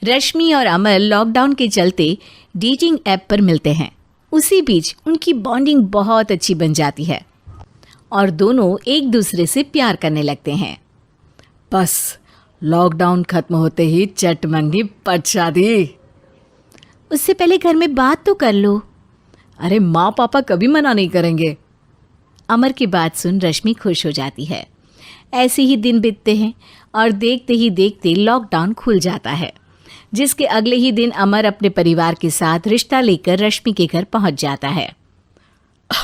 रश्मि और अमर लॉकडाउन के चलते डेटिंग ऐप पर मिलते हैं। उसी बीच उनकी बॉन्डिंग बहुत अच्छी बन जाती है और दोनों एक दूसरे से प्यार करने लगते हैं। बस लॉकडाउन खत्म होते ही चट मंगी पट शादी। उससे पहले घर में बात तो कर लो। अरे माँ पापा कभी मना नहीं करेंगे। अमर की बात सुन रश्मि खुश हो जाती है। ऐसे ही दिन बीतते हैं और देखते ही देखते लॉकडाउन खुल जाता है, जिसके अगले ही दिन अमर अपने परिवार के साथ रिश्ता लेकर रश्मि के घर पहुंच जाता है।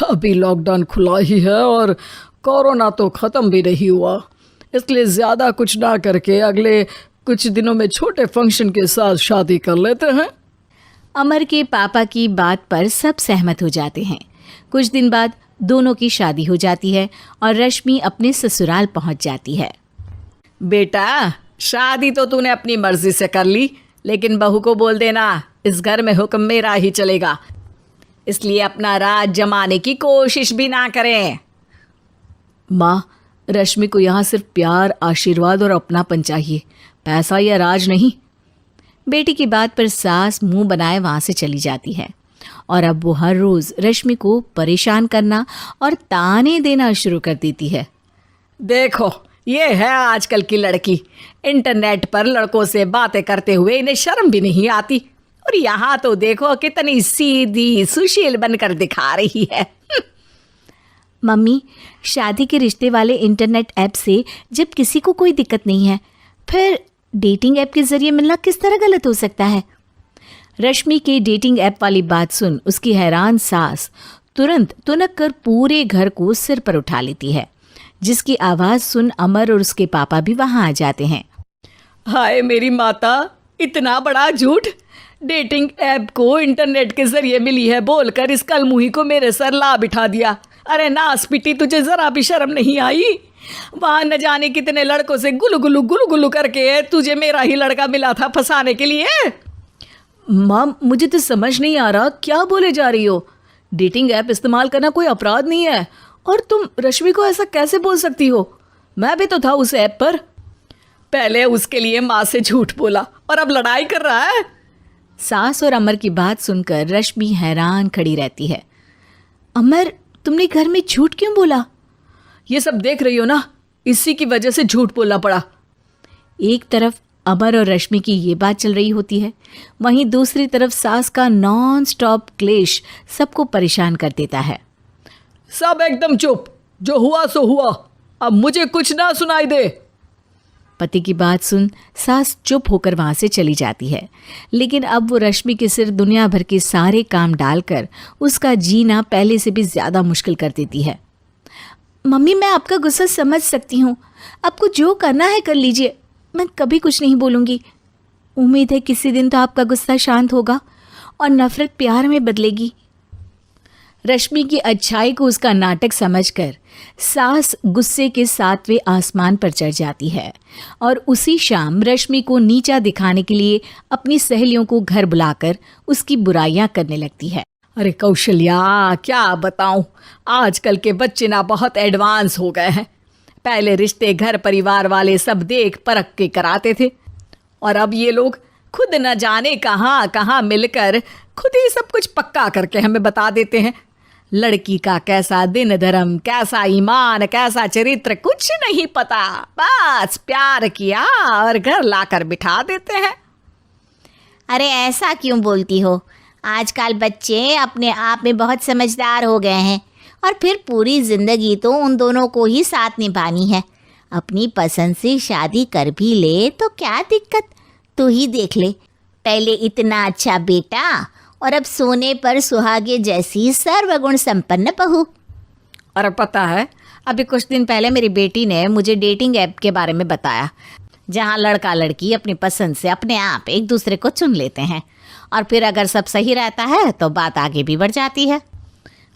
अभी लॉकडाउन खुला ही है और कोरोना तो ख़त्म भी नहीं हुआ, इसलिए ज़्यादा कुछ ना करके अगले कुछ दिनों में छोटे फंक्शन के साथ शादी कर लेते हैं। अमर के पापा की बात पर सब सहमत हो जाते हैं। कुछ दिन बाद दोनों की शादी हो जाती है और रश्मि अपने ससुराल पहुंच जाती है। बेटा, शादी तो तूने अपनी मर्जी से कर ली, लेकिन बहू को बोल देना इस घर में हुक्म मेरा ही चलेगा, इसलिए अपना राज जमाने की कोशिश भी ना करें। माँ, रश्मि को यहाँ सिर्फ प्यार, आशीर्वाद और अपनापन चाहिए, पैसा या राज नहीं। बेटी की बात पर सास मुंह बनाए वहाँ से चली जाती है और अब वो हर रोज़ रश्मि को परेशान करना और ताने देना शुरू कर देती है। देखो, ये है आजकल की लड़की, इंटरनेट पर लड़कों से बातें करते हुए इन्हें शर्म भी नहीं आती, और यहाँ तो देखो कितनी सीधी सुशील बनकर दिखा रही है। मम्मी, शादी के रिश्ते वाले इंटरनेट ऐप से जब किसी को कोई दिक्कत नहीं है, फिर डेटिंग ऐप के जरिए मिलना किस तरह गलत हो सकता है? रश्मि के डेटिंग ऐप वाली बात सुन उसकी हैरान सास तुरंत तुनक कर पूरे घर को सिर पर उठा लेती है, जिसकी आवाज़ सुन अमर और उसके पापा भी वहाँ आ जाते हैं। हाय मेरी माता, इतना बड़ा झूठ! डेटिंग ऐप को इंटरनेट के जरिए मिली है बोलकर इस कलमुही को मेरे सर ला बिठा दिया। अरे नास पिटी, तुझे जरा भी शर्म नहीं आई? वहाँ न जाने कितने लड़कों से गुलू गुलू करके तुझे मेरा ही लड़का मिला था फंसाने के लिए। माँ, मुझे तो समझ नहीं आ रहा क्या बोले जा रही हो। डेटिंग ऐप इस्तेमाल करना कोई अपराध नहीं है, और तुम रश्मि को ऐसा कैसे बोल सकती हो? मैं भी तो था उस ऐप पर। पहले उसके लिए माँ से झूठ बोला और अब लड़ाई कर रहा है। सास और अमर की बात सुनकर रश्मि हैरान खड़ी रहती है। अमर, तुमने घर में झूठ क्यों बोला? ये सब देख रही हो ना, इसी की वजह से झूठ बोलना पड़ा। एक तरफ अमर और रश्मि की ये बात चल रही होती है, वहीं दूसरी तरफ सास का नॉन स्टॉप क्लेश सबको परेशान कर देता है। सब एकदम चुप, जो हुआ सो हुआ, अब मुझे कुछ ना सुनाई दे। पति की बात सुन सास चुप होकर वहाँ से चली जाती है, लेकिन अब वो रश्मि के सिर दुनिया भर के सारे काम डालकर उसका जीना पहले से भी ज़्यादा मुश्किल कर देती है। मम्मी, मैं आपका गुस्सा समझ सकती हूँ, आपको जो करना है कर लीजिए, मैं कभी कुछ नहीं बोलूँगी। उम्मीद है किसी दिन तो आपका गुस्सा शांत होगा और नफ़रत प्यार में बदलेगी। रश्मि की अच्छाई को उसका नाटक समझकर सास गुस्से के 7वें आसमान पर चढ़ जाती है और उसी शाम रश्मि को नीचा दिखाने के लिए अपनी सहेलियों को घर बुलाकर उसकी बुराइयां करने लगती है। अरे कौशल्या, क्या बताऊं, आजकल के बच्चे ना बहुत एडवांस हो गए हैं। पहले रिश्ते घर परिवार वाले सब देख परख के कराते थे, और अब ये लोग खुद न जाने कहाँ कहाँ मिलकर खुद ही सब कुछ पक्का करके हमें बता देते हैं। लड़की का कैसा दिन धर्म, कैसा ईमान, कैसा चरित्र कुछ नहीं पता, बस प्यार किया और घर लाकर बिठा देते हैं। अरे ऐसा क्यों बोलती हो? आजकल बच्चे अपने आप में बहुत समझदार हो गए हैं, और फिर पूरी ज़िंदगी तो उन दोनों को ही साथ निभानी है। अपनी पसंद से शादी कर भी ले तो क्या दिक्कत? तू ही देख ले, पहले इतना अच्छा बेटा और अब सोने पर सुहागे जैसी सर्वगुण संपन्न बहू। और पता है, अभी कुछ दिन पहले मेरी बेटी ने मुझे डेटिंग ऐप के बारे में बताया, जहाँ लड़का लड़की अपनी पसंद से अपने आप एक दूसरे को चुन लेते हैं, और फिर अगर सब सही रहता है तो बात आगे भी बढ़ जाती है।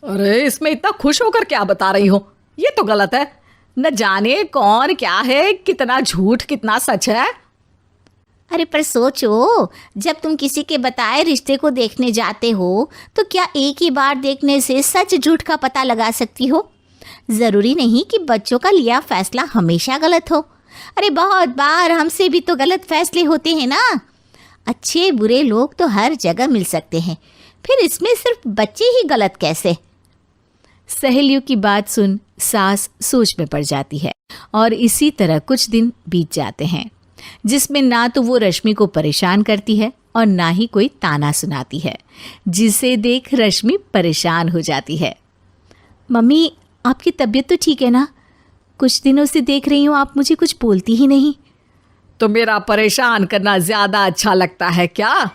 अरे इसमें इतना खुश होकर क्या बता रही हो? ये तो गलत है। न जाने कौन क्या है, कितना झूठ कितना सच है। अरे पर सोचो, जब तुम किसी के बताए रिश्ते को देखने जाते हो तो क्या एक ही बार देखने से सच झूठ का पता लगा सकती हो? ज़रूरी नहीं कि बच्चों का लिया फैसला हमेशा गलत हो। अरे बहुत बार हमसे भी तो गलत फैसले होते हैं ना। अच्छे बुरे लोग तो हर जगह मिल सकते हैं, फिर इसमें सिर्फ बच्चे ही गलत कैसे? सहेलियों की बात सुन सास सोच में पड़ जाती है और इसी तरह कुछ दिन बीत जाते हैं, जिसमें ना तो वो रश्मि को परेशान करती है और ना ही कोई ताना सुनाती है, जिसे देख रश्मि परेशान हो जाती है। मम्मी, आपकी तबीयत तो ठीक है ना? कुछ दिनों से देख रही हूँ आप मुझे कुछ बोलती ही नहीं। तो मेरा परेशान करना ज्यादा अच्छा लगता है क्या?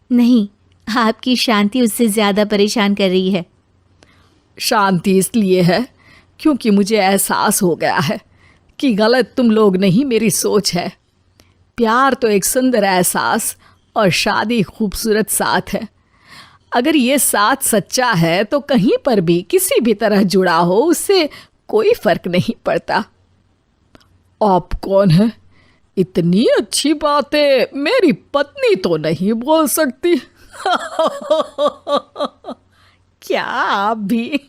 नहीं, आपकी शांति उससे ज्यादा परेशान कर रही है। शांति इसलिए है क्योंकि मुझे एहसास हो गया है कि गलत तुम लोग नहीं, मेरी सोच है। प्यार तो एक सुंदर एहसास और शादी खूबसूरत साथ है। अगर ये साथ सच्चा है तो कहीं पर भी किसी भी तरह जुड़ा हो उससे कोई फर्क नहीं पड़ता। आप कौन है? इतनी अच्छी बातें मेरी पत्नी तो नहीं बोल सकती। क्या आप भी?